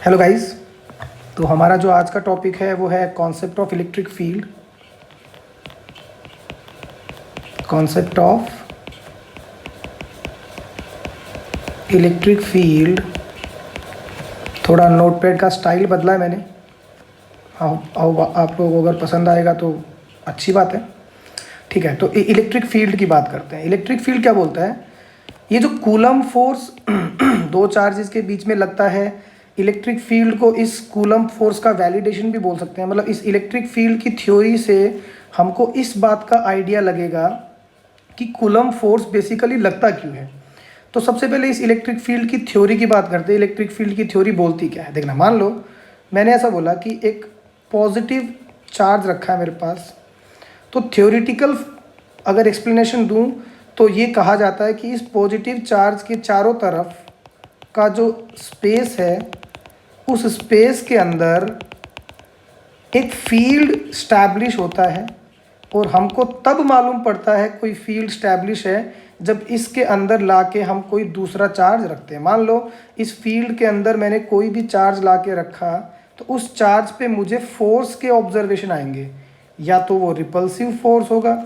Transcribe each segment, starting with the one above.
Hello guys. तो हमारा जो आज का टॉपिक है वो है concept of electric field. Concept of electric field. थोड़ा नोटपैड का स्टाइल बदला है मैंने। हाँ, आप लोगों को अगर पसंद आएगा तो अच्छी बात है। ठीक है, तो इलेक्ट्रिक फील्ड की बात करते हैं। इलेक्ट्रिक फील्ड क्या बोलता है? ये जो कूलम फोर्स दो चार्जेस के बीच में लगता है, इलेक्ट्रिक फील्ड को इस कूलम फोर्स का वैलिडेशन भी बोल सकते हैं। मतलब इस इलेक्ट्रिक फील्ड की थ्योरी से हमको इस बात का आइडिया लगेगा कि कूलम फोर्स बेसिकली लगता क्यों है। तो सबसे पहले इस इलेक्ट्रिक फील्ड की थ्योरी की बात करते हैं। इलेक्ट्रिक फील्ड की थ्योरी बोलती क्या है, देखना। मान लो मैंने ऐसा बोला कि एक पॉजिटिव चार्ज रखा है मेरे पास, तो थ्योरेटिकल अगर एक्सप्लेनेशन दूं तो ये कहा जाता है कि इस पॉजिटिव चार्ज के चारों तरफ का जो स्पेस है, उस स्पेस के अंदर एक फील्ड स्टैब्लिश होता है। और हमको तब मालूम पड़ता है कोई फील्ड स्टैब्लिश है जब इसके अंदर लाके हम कोई दूसरा चार्ज रखते हैं। मान लो इस फील्ड के अंदर मैंने कोई भी चार्ज लाके रखा, तो उस चार्ज पे मुझे फोर्स के ऑब्जर्वेशन आएंगे। या तो वो रिपल्सिव फोर्स होगा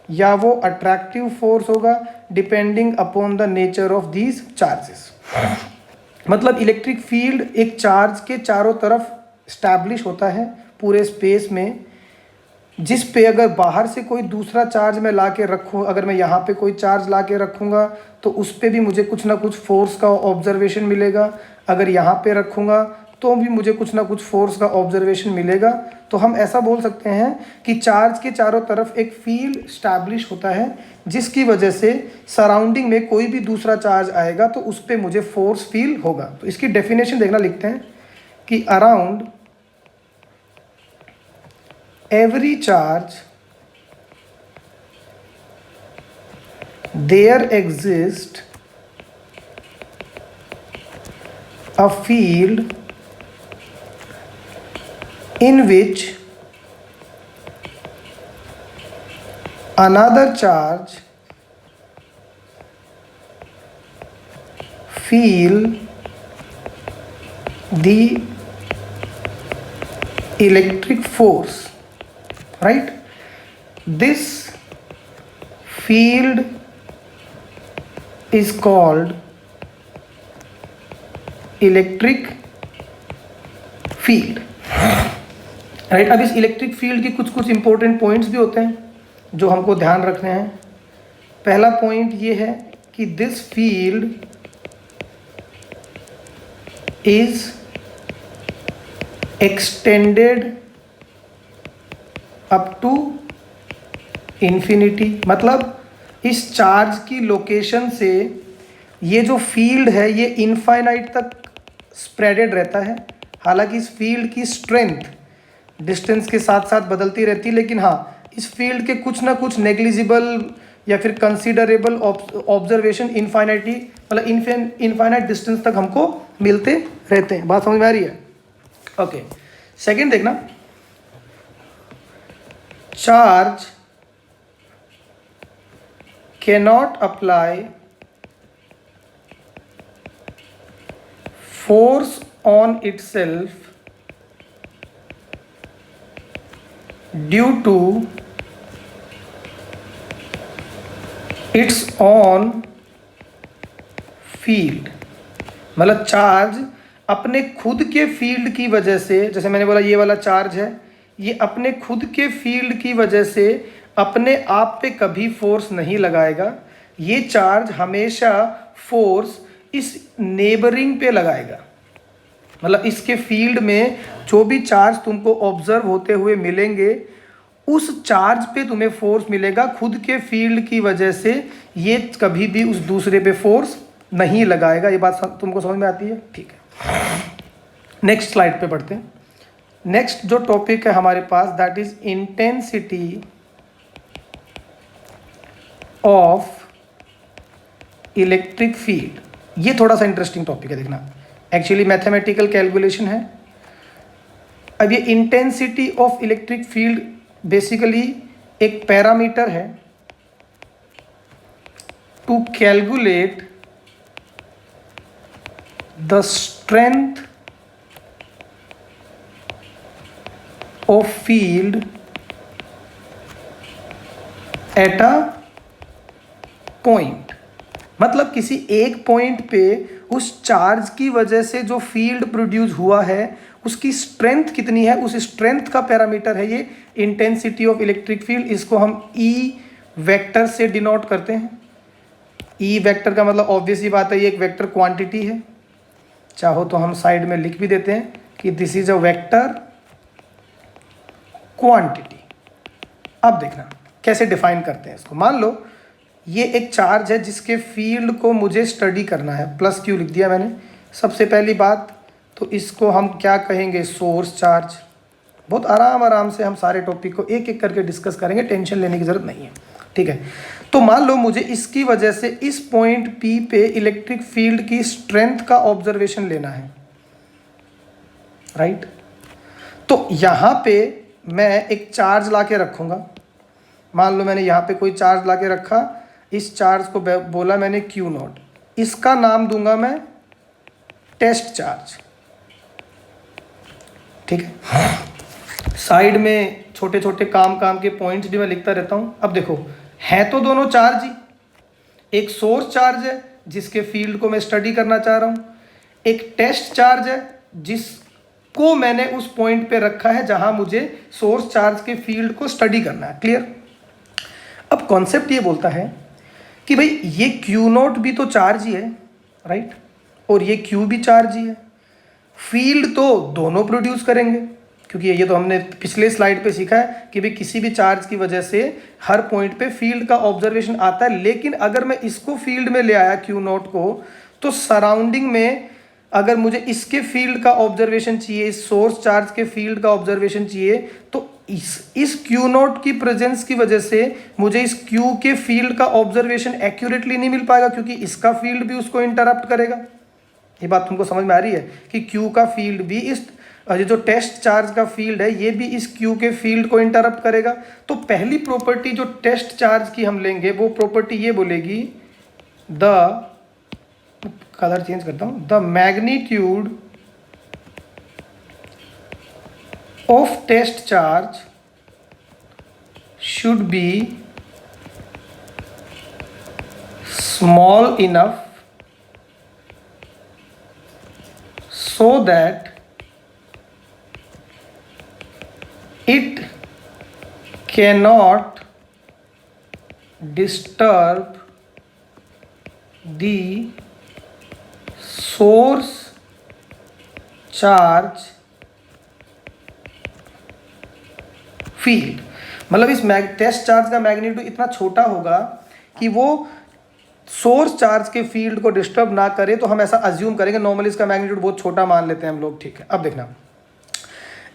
या वो अट्रैक्टिव फोर्स होगा, depending upon the nature of these charges. मतलब इलेक्ट्रिक फील्ड एक चार्ज के चारों तरफ स्टैब्लिश होता है पूरे स्पेस में, जिस पे अगर बाहर से कोई दूसरा चार्ज मैं ला के रखूँ, अगर मैं यहाँ पे कोई चार्ज ला के रखूँगा तो उस पर भी मुझे कुछ ना कुछ फोर्स का ऑब्जर्वेशन मिलेगा। अगर यहाँ पे रखूँगा तो भी मुझे कुछ ना कुछ फोर्स का ऑब्जर्वेशन मिलेगा। तो हम ऐसा बोल सकते हैं कि चार्ज के चारों तरफ एक फील्ड स्टैब्लिश होता है, जिसकी वजह से सराउंडिंग में कोई भी दूसरा चार्ज आएगा तो उस पर मुझे फोर्स फील होगा। तो इसकी डेफिनेशन देखना, लिखते हैं कि around every charge there exists a field in which another charge feel the electric force, right? This field is called electric field, right? अब इस इलेक्ट्रिक फील्ड की कुछ कुछ इंपॉर्टेंट पॉइंट्स भी होते हैं जो हमको ध्यान रखने हैं। पहला पॉइंट ये है कि this field is extended up to infinity. मतलब इस चार्ज की लोकेशन से ये जो फील्ड है ये इनफाइनाइट तक स्प्रेडेड रहता है। हालांकि इस फील्ड की स्ट्रेंथ डिस्टेंस के साथ साथ बदलती रहती है, लेकिन हाँ, इस फील्ड के कुछ ना कुछ नेग्लिजिबल या फिर कंसीडरेबल ऑब्जर्वेशन इनफाइनाइटी, मतलब इनफाइनाइट डिस्टेंस तक हमको मिलते रहते हैं। बात समझ में आ रही है? ओके, सेकेंड देखना, charge cannot apply force on itself due to its own field। मतलब चार्ज अपने खुद के फील्ड की वजह से, जैसे मैंने बोला ये वाला चार्ज है, ये अपने खुद के फील्ड की वजह से अपने आप पे कभी फोर्स नहीं लगाएगा। ये चार्ज हमेशा फोर्स इस नेबरिंग पे लगाएगा। मतलब इसके फील्ड में जो भी चार्ज तुमको ऑब्जर्व होते हुए मिलेंगे, उस चार्ज पे तुम्हें फोर्स मिलेगा। खुद के फील्ड की वजह से ये कभी भी उस दूसरे पे फोर्स नहीं लगाएगा। ये बात तुमको समझ में आती है? ठीक है, नेक्स्ट स्लाइड पे बढ़ते हैं। नेक्स्ट जो टॉपिक है हमारे पास, that is intensity of electric field. ये थोड़ा सा इंटरेस्टिंग टॉपिक है, देखना। एक्चुअली मैथमेटिकल कैलकुलेशन है। अब ये intensity of electric field basically एक पैरामीटर है to calculate the strength of field at a point, मतलब किसी एक पॉइंट पे उस चार्ज की वजह से जो फील्ड प्रोड्यूस हुआ है उसकी स्ट्रेंथ कितनी है, उस स्ट्रेंथ का पैरामीटर है ये इंटेंसिटी ऑफ इलेक्ट्रिक फील्ड। इसको हम ई वेक्टर से डिनोट करते हैं। ई वेक्टर का मतलब ऑब्वियस ही बात है ये एक वेक्टर क्वांटिटी है, चाहो तो हम साइड में लिख भी देते हैं कि this is a vector quantity. अब देखना कैसे डिफाइन करते हैं इसको। मान लो ये एक चार्ज है जिसके फील्ड को मुझे स्टडी करना है, प्लस क्यू लिख दिया मैंने। सबसे पहली बात तो इसको हम क्या कहेंगे, सोर्स चार्ज। बहुत आराम से हम सारे टॉपिक को एक एक करके डिस्कस करेंगे, टेंशन लेने की ज़रूरत नहीं है, ठीक है। तो मान लो मुझे इसकी वजह से इस पॉइंट P पे इलेक्ट्रिक फील्ड की स्ट्रेंथ का ऑब्जर्वेशन लेना है, राइट। तो यहाँ पे मैं एक चार्ज ला के रखूँगा। मान लो मैंने यहाँ पे कोई चार्ज ला के रखा, इस चार्ज को बोला मैंने Q नॉट, इसका नाम दूंगा मैं टेस्ट चार्ज, ठीक है। साइड में छोटे छोटे काम के पॉइंट्स भी मैं लिखता रहता हूँ। अब देखो है तो दोनों चार्ज ही, एक सोर्स चार्ज है जिसके फील्ड को मैं स्टडी करना चाह रहा हूँ, एक टेस्ट चार्ज है जिसको मैंने उस पॉइंट पे रखा है जहाँ मुझे सोर्स चार्ज के फील्ड को स्टडी करना है। क्लियर। अब कॉन्सेप्ट ये बोलता है कि भाई ये Q नॉट भी तो चार्ज ही है, राइट, और ये Q भी चार्ज ही है। फील्ड तो दोनों प्रोड्यूस करेंगे, क्योंकि ये तो हमने पिछले स्लाइड पे सीखा है कि भाई किसी भी चार्ज की वजह से हर पॉइंट पे फील्ड का ऑब्जर्वेशन आता है। लेकिन अगर मैं इसको फील्ड में ले आया Q नॉट को, तो सराउंडिंग में अगर मुझे इसके फील्ड का ऑब्जर्वेशन चाहिए, इस सोर्स चार्ज के फील्ड का ऑब्जर्वेशन चाहिए, तो इस Q नॉट की प्रेजेंस की वजह से मुझे इस Q के फील्ड का ऑब्जर्वेशन एक्यूरेटली नहीं मिल पाएगा, क्योंकि इसका फील्ड भी उसको इंटरप्ट करेगा। ये बात तुमको समझ में आ रही है कि Q का फील्ड भी इस जो टेस्ट चार्ज का फील्ड है ये भी इस Q के फील्ड को इंटरप्ट करेगा। तो पहली प्रॉपर्टी जो टेस्ट चार्ज की हम लेंगे वो प्रॉपर्टी ये बोलेगी, द कलर चेंज करता हूं, the magnitude of test charge should be small enough so that it cannot disturb the source charge field। मतलब इस टेस्ट चार्ज का मैग्नीट्यूड इतना छोटा होगा कि वो सोर्स चार्ज के फील्ड को डिस्टर्ब ना करे। तो हम ऐसा अज्यूम करेंगे, नॉर्मली इसका मैग्नीट्यूड बहुत छोटा मान लेते हैं हम लोग, ठीक है। अब देखना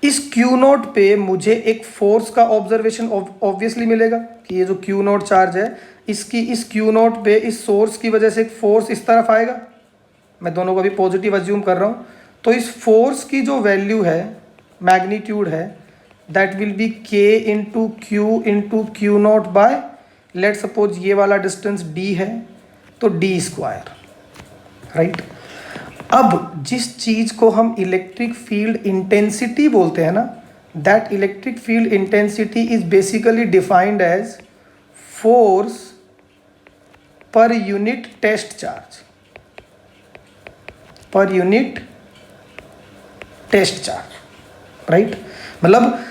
इस Q नोट पे मुझे एक फोर्स का ऑब्जर्वेशन ऑब्वियसली मिलेगा कि ये जो Q नोट चार्ज है इसकी इस Q नोट पे इस सोर्स की वजह से एक फोर्स इस तरफ आएगा। मैं दोनों को भी पॉजिटिव अज्यूम कर रहा हूँ। तो इस फोर्स की जो वैल्यू है, मैग्नीट्यूड है, that will be K into Q naught by, let suppose ये वाला डिस्टेंस D है तो D स्क्वायर, राइट। अब जिस चीज़ को हम इलेक्ट्रिक फील्ड इंटेंसिटी बोलते हैं ना, that electric field intensity is basically defined as force per unit test charge, per unit test charge, right. मतलब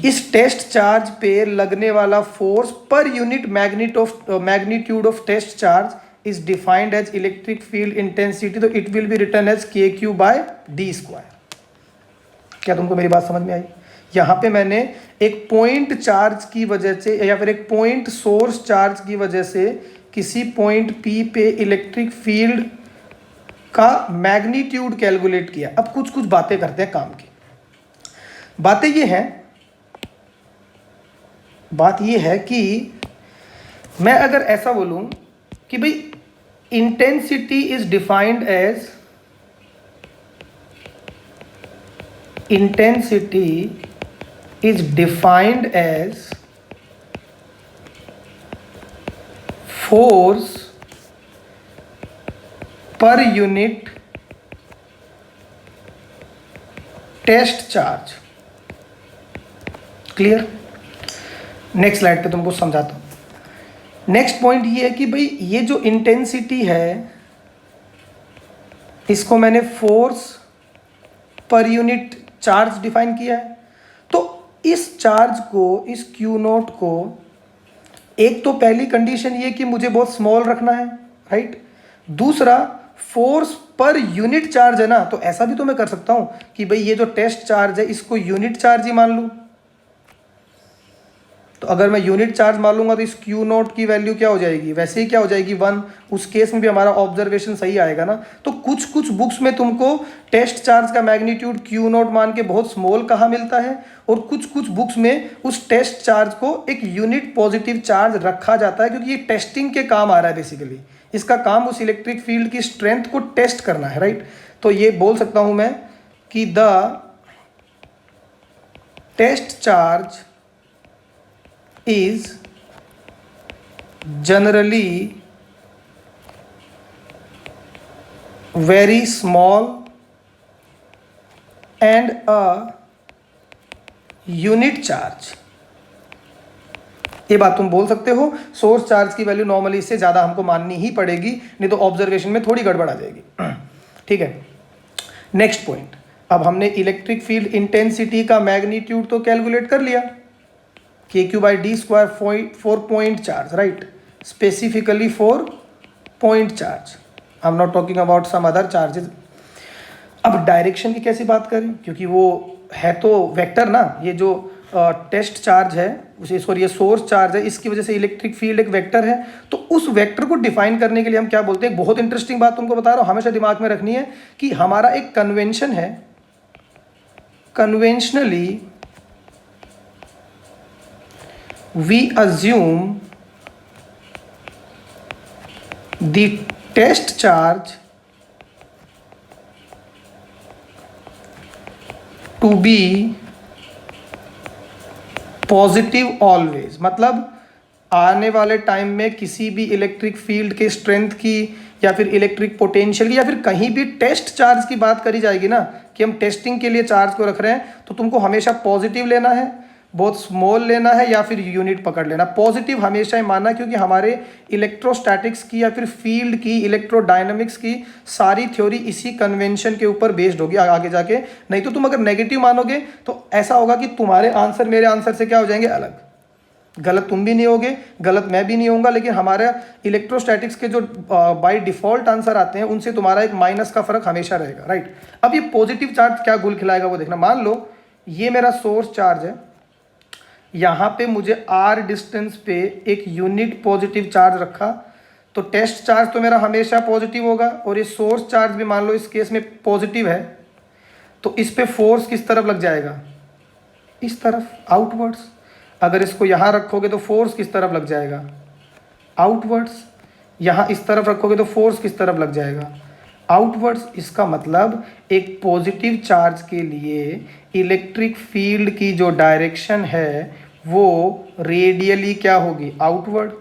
इस टेस्ट चार्ज पे लगने वाला force per unit magnitude of test charge is defined as electric field intensity, तो it will be written as KQ by D square. क्या तुमको मेरी बात समझ में आई? यहाँ पे मैंने एक पॉइंट चार्ज की वजह से या फिर एक पॉइंट सोर्स चार्ज की वजह से किसी पॉइंट P पे इलेक्ट्रिक फील्ड का मैग्नीट्यूड कैलकुलेट किया। अब कुछ कुछ बातें करते हैं काम की। बातें ये हैं, बात ये है कि मैं अगर ऐसा बोलूं कि भाई intensity is defined as, intensity is defined as force per unit test charge, clear. Next slide पे तुमको समझाता हूँ। नेक्स्ट पॉइंट ये है कि भाई ये जो इंटेंसिटी है इसको मैंने force per unit charge define किया है। तो इस चार्ज को, इस क्यू नोट को, एक तो पहली कंडीशन ये कि मुझे बहुत स्मॉल रखना है, राइट। दूसरा, फोर्स पर यूनिट चार्ज है ना, तो ऐसा भी तो मैं कर सकता हूं कि भाई ये जो टेस्ट चार्ज है इसको यूनिट चार्ज ही मान लूं। तो अगर मैं यूनिट चार्ज मान लूंगा तो इस क्यू नोट की वैल्यू क्या हो जाएगी, वैसे ही क्या हो जाएगी 1। उस केस में भी हमारा ऑब्जर्वेशन सही आएगा ना। तो कुछ कुछ बुक्स में तुमको टेस्ट चार्ज का मैग्नीट्यूड क्यू नोट मान के बहुत स्मॉल कहा मिलता है, और कुछ कुछ बुक्स में उस टेस्ट चार्ज को एक यूनिट पॉजिटिव चार्ज रखा जाता है, क्योंकि ये टेस्टिंग के काम आ रहा है। बेसिकली इसका काम उस इलेक्ट्रिक फील्ड की स्ट्रेंथ को टेस्ट करना है, राइट। तो ये बोल सकता हूं मैं कि the test charge is generally very small and a unit charge। ये बात तुम बोल सकते हो। सोर्स चार्ज की वैल्यू नॉर्मली इससे ज़्यादा हमको माननी ही पड़ेगी, नहीं तो ऑब्जर्वेशन में थोड़ी गड़बड़ आ जाएगी। ठीक है, नेक्स्ट पॉइंट। अब हमने इलेक्ट्रिक फील्ड इंटेंसिटी का मैग्नीट्यूड तो कैलकुलेट कर लिया, KQ/D² 4 point charge, right. Specifically 4 point charge, I am not talking about some other charges. अब डायरेक्शन की कैसी बात करें, क्योंकि वो है तो वेक्टर ना। ये जो टेस्ट चार्ज है उसे, सॉरी ये सोर्स चार्ज है, इसकी वजह से इलेक्ट्रिक फील्ड एक वेक्टर है। तो उस वेक्टर को डिफाइन करने के लिए हम क्या बोलते हैं, बहुत इंटरेस्टिंग बात तुमको बता रहा हूँ, हमेशा दिमाग में रखनी है कि हमारा एक कन्वेंशन है। Conventionally we assume the test charge to be positive always. मतलब आने वाले टाइम में किसी भी इलेक्ट्रिक फील्ड के स्ट्रेंथ की या फिर इलेक्ट्रिक पोटेंशियल की या फिर कहीं भी टेस्ट चार्ज की बात करी जाएगी ना, कि हम टेस्टिंग के लिए चार्ज को रख रहे हैं, तो तुमको हमेशा पॉजिटिव लेना है, बहुत स्मॉल लेना है, या फिर यूनिट पकड़ लेना। पॉजिटिव हमेशा ही मानना, क्योंकि हमारे इलेक्ट्रोस्टैटिक्स की या फिर फील्ड की, इलेक्ट्रोडायनामिक्स की सारी थ्योरी इसी कन्वेंशन के ऊपर बेस्ड होगी आगे जाके। नहीं तो तुम अगर नेगेटिव मानोगे तो ऐसा होगा कि तुम्हारे आंसर मेरे आंसर से क्या हो जाएंगे, अलग। गलत तुम भी नहीं होगे, गलत मैं भी नहीं होऊंगा, लेकिन हमारे इलेक्ट्रोस्टैटिक्स के जो बाय डिफॉल्ट आंसर आते हैं उनसे तुम्हारा एक माइनस का फर्क हमेशा रहेगा, राइट। अब ये पॉजिटिव चार्ज क्या गुल खिलाएगा वो देखना। मान लो ये मेरा सोर्स चार्ज है, यहाँ पे मुझे r डिस्टेंस पे एक यूनिट पॉजिटिव चार्ज रखा, तो टेस्ट चार्ज तो मेरा हमेशा पॉजिटिव होगा, और ये सोर्स चार्ज भी मान लो इस केस में पॉजिटिव है, तो इस पे फोर्स किस तरफ लग जाएगा, इस तरफ, आउटवर्ड्स। अगर इसको यहाँ रखोगे तो फोर्स किस तरफ लग जाएगा, आउटवर्ड्स। यहाँ इस तरफ रखोगे तो फोर्स किस तरफ लग जाएगा, आउटवर्ड्स। इसका मतलब एक पॉजिटिव चार्ज के लिए इलेक्ट्रिक फील्ड की जो डायरेक्शन है वो रेडियली क्या होगी, आउटवर्ड।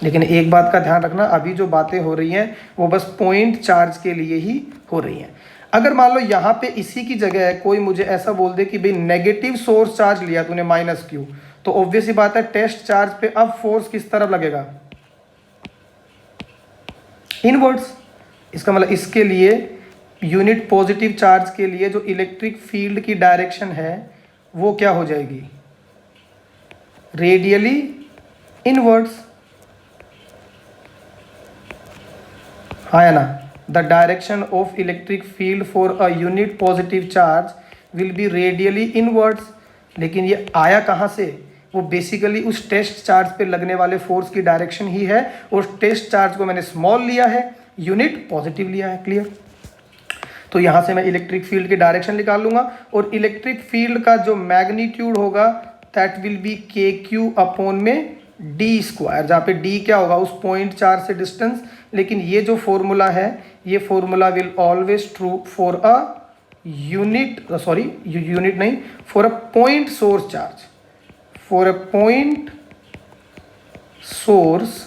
लेकिन एक बात का ध्यान रखना, अभी जो बातें हो रही हैं वो बस पॉइंट चार्ज के लिए ही हो रही हैं। अगर मान लो यहाँ पे इसी की जगह कोई मुझे ऐसा बोल दे कि भाई नेगेटिव सोर्स चार्ज लिया तूने -Q, तो ऑब्वियस ही बात है टेस्ट चार्ज पे अब फोर्स किस तरफ लगेगा, इनवर्ड्स। इसका मतलब इसके लिए यूनिट पॉजिटिव चार्ज के लिए जो इलेक्ट्रिक फील्ड की डायरेक्शन है वो क्या हो जाएगी, रेडियली इनवर्ड्स। हाँ या ना, the direction of electric field for a unit positive charge will be radially inwards. लेकिन ये आया कहाँ से, वो बेसिकली उस टेस्ट चार्ज पे लगने वाले फोर्स की डायरेक्शन ही है, और टेस्ट चार्ज को मैंने स्मॉल लिया है, यूनिट पॉजिटिव लिया है, क्लियर। तो यहाँ से मैं इलेक्ट्रिक फील्ड की डायरेक्शन निकाल लूंगा, और इलेक्ट्रिक फील्ड का जो मैग्नीट्यूड होगा that will B KQ upon में D², जहाँ पे D क्या होगा, उस पॉइंट चार्ज से डिस्टेंस। लेकिन ये जो फॉर्मूला है, ये formula will always true for a unit, sorry unit नहीं, for a point source charge, for a point source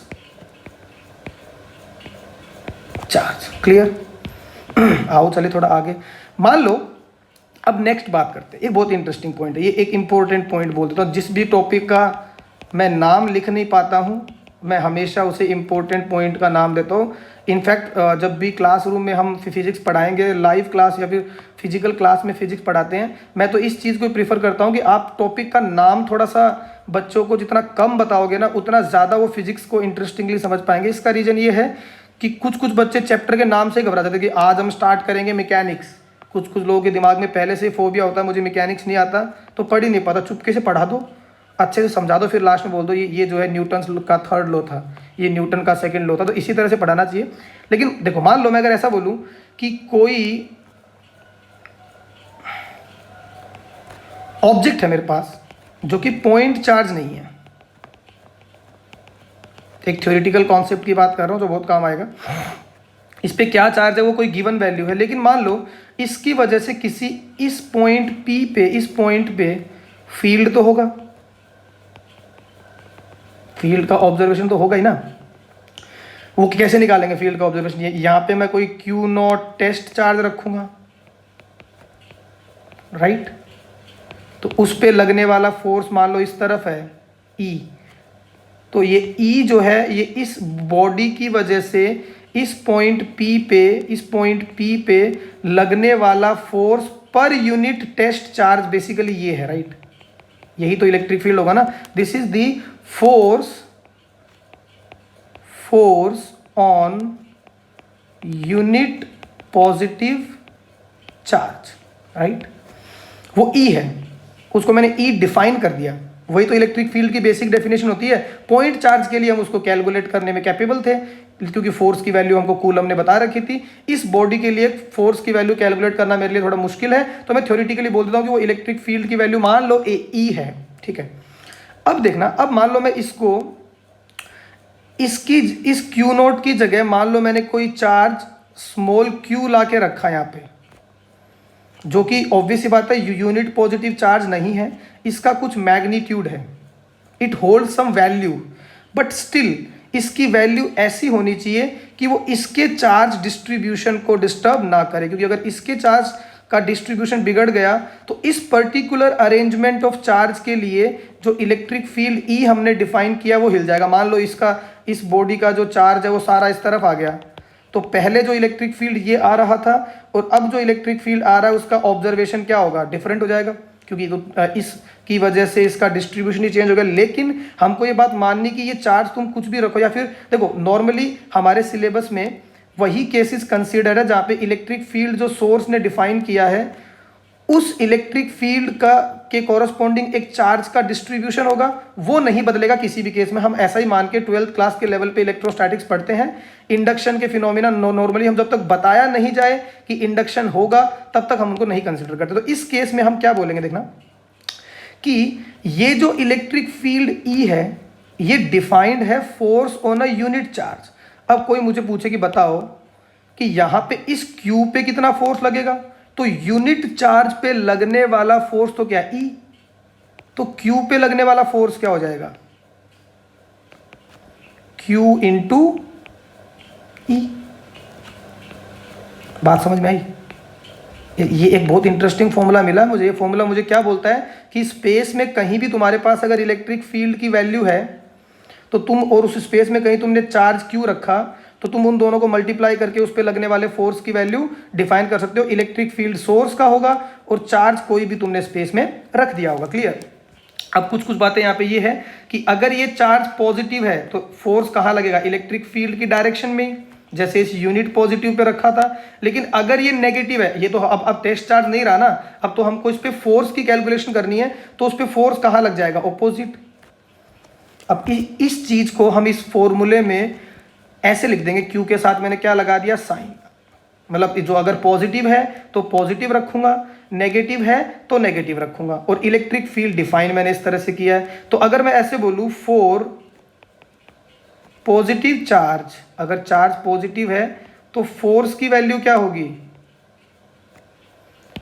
charge, clear. आओ चलिए थोड़ा आगे। मान लो अब नेक्स्ट बात करते हैं, एक बहुत इंटरेस्टिंग पॉइंट है, ये एक इंपॉर्टेंट पॉइंट बोल देता हूँ। जिस भी टॉपिक का मैं नाम लिख नहीं पाता हूँ, मैं हमेशा उसे इंपॉर्टेंट पॉइंट का नाम देता हूँ। इनफैक्ट जब भी क्लासरूम में हम फिजिक्स पढ़ाएंगे, लाइव क्लास या फिर फिजिकल क्लास में फिजिक्स पढ़ाते हैं, मैं तो इस चीज़ को प्रीफर करता हूँ कि आप टॉपिक का नाम थोड़ा सा बच्चों को जितना कम बताओगे ना, उतना ज़्यादा वो फिजिक्स को इंटरेस्टिंगली समझ पाएंगे। इसका रीज़न ये है कि कुछ कुछ बच्चे चैप्टर के नाम से घबरा जाते हैं कि आज हम स्टार्ट करेंगे मैकेनिक्स। कुछ कुछ लोगों के दिमाग में पहले से फोबिया होता है, मुझे मैकेनिक्स नहीं आता, तो पढ़ ही नहीं पाता। चुपके से पढ़ा दो, अच्छे से समझा दो, फिर लास्ट में बोल दो ये जो है न्यूटन का थर्ड लॉ था, ये न्यूटन का सेकंड लॉ था। तो इसी तरह से पढ़ाना चाहिए। लेकिन देखो, मान लो मैं अगर ऐसा बोलूं कि कोई ऑब्जेक्ट है मेरे पास जो कि पॉइंट चार्ज नहीं है, एक थ्योरेटिकल कॉन्सेप्ट की बात कर रहा हूं जो बहुत काम आएगा। इस पे क्या चार्ज है, वो कोई गिवन वैल्यू है, लेकिन मान लो इसकी वजह से किसी इस पॉइंट P पे, इस पॉइंट पे फील्ड तो होगा, फील्ड का ऑब्जर्वेशन तो होगा ही ना। वो कैसे निकालेंगे फील्ड का ऑब्जर्वेशन? यहां पे मैं कोई Q0 टेस्ट चार्ज रखूंगा, राइट? तो उस पे लगने वाला फोर्स मान लो इस तरफ है E, तो ये E जो है ये इस बॉडी की वजह से इस पॉइंट P पे लगने वाला force per unit test charge basically ये है, राइट? यही तो इलेक्ट्रिक फील्ड होगा ना। This is the force on unit positive charge, right? वो E है, उसको मैंने E डिफाइन कर दिया। वही तो इलेक्ट्रिक फील्ड की बेसिक डेफिनेशन होती है। पॉइंट चार्ज के लिए हम उसको कैलकुलेट करने में कैपेबल थे, क्योंकि फोर्स की वैल्यू हमको कूलम ने बता रखी थी। इस बॉडी के लिए फोर्स की वैल्यू कैलकुलेट करना मेरे लिए थोड़ा मुश्किल है, तो मैं थ्योरेटिकली बोल देता हूं कि वो इलेक्ट्रिक फील्ड की वैल्यू मान लो E है, ठीक है? अब देखना, अब मान लो मैं इसको इस Q0 की जगह मान लो मैंने कोई चार्ज स्मॉल q ला के रखा यहाँ पे, जो कि ऑब्वियस सी बात है यूनिट पॉजिटिव चार्ज नहीं है, इसका कुछ मैग्नीट्यूड है, it hold some value, but still इसकी वैल्यू ऐसी होनी चाहिए कि वो इसके चार्ज डिस्ट्रीब्यूशन को डिस्टर्ब ना करे, क्योंकि अगर इसके चार्ज का डिस्ट्रीब्यूशन बिगड़ गया तो इस पर्टिकुलर अरेंजमेंट ऑफ चार्ज के लिए जो इलेक्ट्रिक फील्ड E हमने डिफाइन किया वो हिल जाएगा। मान लो इसका, इस बॉडी का जो चार्ज है वो सारा इस तरफ आ गया, तो पहले जो इलेक्ट्रिक फील्ड ये आ रहा था और अब जो इलेक्ट्रिक फील्ड आ रहा है उसका ऑब्जर्वेशन क्या होगा, डिफरेंट हो जाएगा, क्योंकि तो इसकी वजह से इसका डिस्ट्रीब्यूशन ही चेंज हो गया। लेकिन हमको ये बात माननी कि ये चार्ज तुम कुछ भी रखो, या फिर देखो नॉर्मली हमारे सिलेबस में वही केसेस कंसीडर है जहाँ पे इलेक्ट्रिक फील्ड जो सोर्स ने डिफाइन किया है उस इलेक्ट्रिक फील्ड का के कॉरस्पॉन्डिंग एक चार्ज का डिस्ट्रीब्यूशन होगा, वो नहीं बदलेगा किसी भी केस में। हम ऐसा ही मान के 12th क्लास के लेवल पे इलेक्ट्रोस्टैटिक्स पढ़ते हैं। इंडक्शन के फिनोमिना नॉर्मली हम जब तक बताया नहीं जाए कि इंडक्शन होगा तब तक हम उनको नहीं कंसिडर करते। तो इस केस में हम क्या बोलेंगे, देखना कि ये जो इलेक्ट्रिक फील्ड E है ये डिफाइंड है force on a unit charge. अब कोई मुझे पूछे कि बताओ कि यहाँ पे इस Q पे कितना फोर्स लगेगा, तो यूनिट चार्ज पे लगने वाला फोर्स तो क्या E, तो Q पे लगने वाला फोर्स क्या हो जाएगा, Q इंटू E। बात समझ में आई? ये एक बहुत इंटरेस्टिंग फॉर्मूला मिला मुझे। ये फॉर्मूला मुझे क्या बोलता है कि स्पेस में कहीं भी तुम्हारे पास अगर इलेक्ट्रिक फील्ड की वैल्यू है तो तुम, और उस स्पेस में कहीं तुमने चार्ज Q रखा, तो तुम उन दोनों को मल्टीप्लाई करके उस पर लगने वाले फोर्स की वैल्यू डिफाइन कर सकते हो। इलेक्ट्रिक फील्ड सोर्स का होगा और चार्ज कोई भी तुमने स्पेस में रख दिया होगा। क्लियर? अब कुछ कुछ बातें यहाँ पे ये है कि अगर ये चार्ज पॉजिटिव है तो फोर्स कहाँ लगेगा, इलेक्ट्रिक फील्ड की डायरेक्शन में, जैसे इस यूनिट पॉजिटिव पे रखा था। लेकिन अगर ये नेगेटिव है, ये तो अब टेस्ट चार्ज नहीं रहा ना, अब तो हमको इस पे फोर्स की कैलकुलेशन करनी है, तो उस पे फोर्स कहाँ लग जाएगा, ऑपोजिट। अब इस चीज को हम इस फॉर्मूले में ऐसे लिख देंगे, Q के साथ मैंने क्या लगा दिया, साइन। मतलब जो अगर पॉजिटिव है तो पॉजिटिव रखूंगा, नेगेटिव है तो नेगेटिव रखूंगा। और इलेक्ट्रिक फील्ड डिफाइन मैंने इस तरह से किया है। तो अगर मैं ऐसे बोलूं फॉर पॉजिटिव चार्ज, अगर चार्ज पॉजिटिव है तो फोर्स की वैल्यू क्या होगी,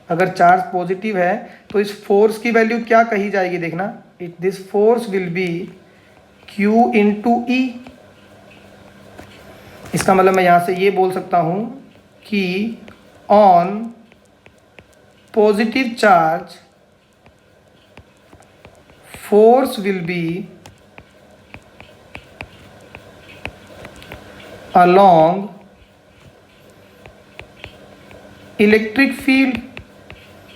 अगर चार्ज पॉजिटिव है तो इस फोर्स की वैल्यू क्या कही जाएगी, देखना, this force will B Q into E। इसका मतलब मैं यहां से ये बोल सकता हूं कि on positive charge, force will be along electric field,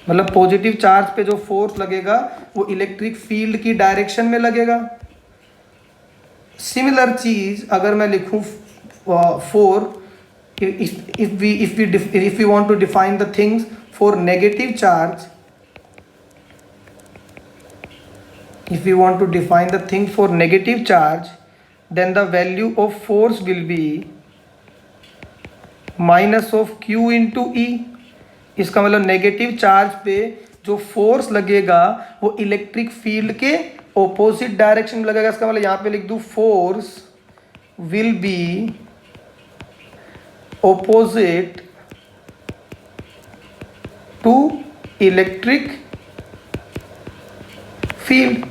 मतलब पॉजिटिव चार्ज पे जो फोर्स लगेगा वो इलेक्ट्रिक फील्ड की डायरेक्शन में लगेगा। सिमिलर चीज अगर मैं लिखूं for, if we want to define the things for negative charge, if we want to define the thing for negative charge, then the value of force will be minus of Q into E. इसका मतलब negative charge पे जो force लगेगा वो electric field के opposite direction में लगेगा। इसका मतलब यहाँ पे लिख दूँ force will be opposite to electric field.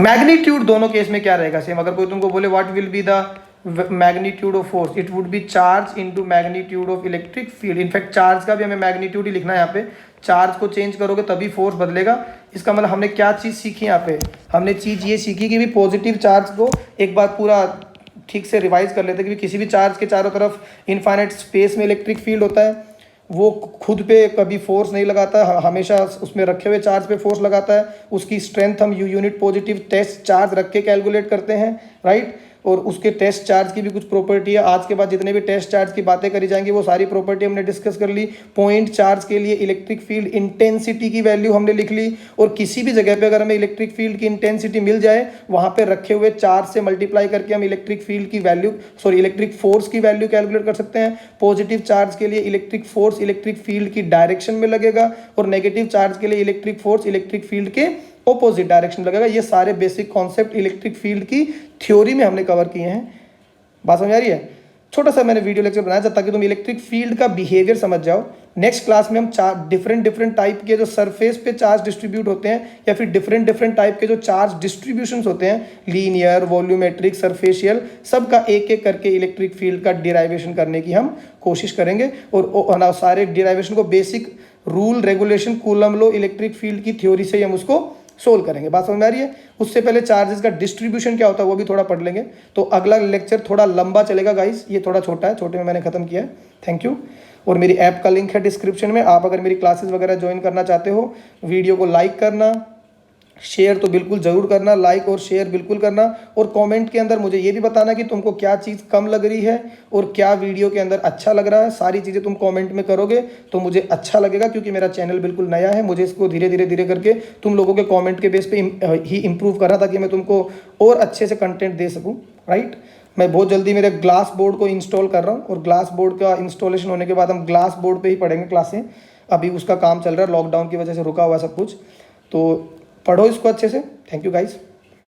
Magnitude दोनों केस में क्या रहेगा सेम। अगर कोई तुमको बोले what will be the magnitude of force, it would be charge into magnitude of electric field. In fact charge का भी हमें मैग्नीट्यूड ही लिखना है यहाँ पे। चार्ज को चेंज करोगे तभी फोर्स बदलेगा। इसका मतलब हमने क्या चीज़ सीखी यहाँ पे, हमने चीज़ ये सीखी कि भी पॉजिटिव चार्ज को एक बार पूरा ठीक से रिवाइज कर लेते हैं कि किसी भी चार्ज के चारों तरफ इनफाइनाइट स्पेस में इलेक्ट्रिक फील्ड होता है। वो खुद पे कभी फोर्स नहीं लगाता, हमेशा उसमें रखे हुए चार्ज पे फोर्स लगाता है। उसकी स्ट्रेंथ हम यूनिट पॉजिटिव टेस्ट चार्ज रख के कैलकुलेट करते हैं, राइट। और उसके टेस्ट चार्ज की भी कुछ प्रॉपर्टी है। आज के बाद जितने भी टेस्ट चार्ज की बातें करी जाएंगी वो सारी प्रॉपर्टी हमने डिस्कस कर ली। पॉइंट चार्ज के लिए इलेक्ट्रिक फील्ड इंटेंसिटी की वैल्यू हमने लिख ली। और किसी भी जगह पे अगर हमें इलेक्ट्रिक फील्ड की इंटेंसिटी मिल जाए, वहाँ पे रखे हुए चार्ज से मल्टीप्लाई करके हम इलेक्ट्रिक फील्ड की वैल्यू इलेक्ट्रिक फोर्स की वैल्यू कैलकुलेट कर सकते हैं। पॉजिटिव चार्ज के लिए इलेक्ट्रिक फोर्स इलेक्ट्रिक फील्ड की डायरेक्शन में लगेगा और नेगेटिव चार्ज के लिए इलेक्ट्रिक फोर्स इलेक्ट्रिक फील्ड के ऑपोजिट डायरेक्शन लगेगा। ये सारे बेसिक कॉन्सेप्ट इलेक्ट्रिक फील्ड की थ्योरी में हमने कवर किए हैं। बात समझ आ रही है। छोटा सा मैंने वीडियो लेक्चर बनाया ताकि तुम इलेक्ट्रिक फील्ड का बिहेवियर समझ जाओ। नेक्स्ट क्लास में हम डिफरेंट टाइप के जो सरफेस पे चार्ज डिस्ट्रीब्यूट होते हैं या फिर डिफरेंट टाइप के जो चार्ज डिस्ट्रीब्यूशंस होते हैं, लीनियर, वॉल्यूमेट्रिक, सरफेशियल, सबका एक एक करके इलेक्ट्रिक फील्ड का डिराइवेशन करने की हम कोशिश करेंगे। और सारे डिराइवेशन को basic rule, regulation, coulomb law, electric field की थ्योरी से हम उसको सोल्व करेंगे। बात समझ में आ रही है। उससे पहले चार्जेस का डिस्ट्रीब्यूशन क्या होता है वो भी थोड़ा पढ़ लेंगे। तो अगला लेक्चर थोड़ा लंबा चलेगा गाइस, ये थोड़ा छोटा है, छोटे में मैंने खत्म किया है। Thank you. और मेरी ऐप का लिंक है डिस्क्रिप्शन में। आप अगर मेरी क्लासेस वगैरह ज्वाइन करना चाहते हो, वीडियो को लाइक करना, शेयर तो बिल्कुल ज़रूर करना, लाइक और शेयर बिल्कुल करना। और कमेंट के अंदर मुझे ये भी बताना कि तुमको क्या चीज़ कम लग रही है और क्या वीडियो के अंदर अच्छा लग रहा है। सारी चीज़ें तुम कमेंट में करोगे तो मुझे अच्छा लगेगा, क्योंकि मेरा चैनल बिल्कुल नया है। मुझे इसको धीरे धीरे करके तुम लोगों के कमेंट के बेस पे ही इम्प्रूव करना, ताकि मैं तुमको और अच्छे से कंटेंट दे सकूँ, राइट। मैं बहुत जल्दी मेरे ग्लास बोर्ड को इंस्टॉल कर रहा हूँ और ग्लास बोर्ड का इंस्टॉलेशन होने के बाद हम ग्लास बोर्ड पर ही पढ़ेंगे क्लासें। अभी उसका काम चल रहा है, लॉकडाउन की वजह से रुका हुआ सब कुछ। तो पढ़ो इसको अच्छे से। Thank you guys.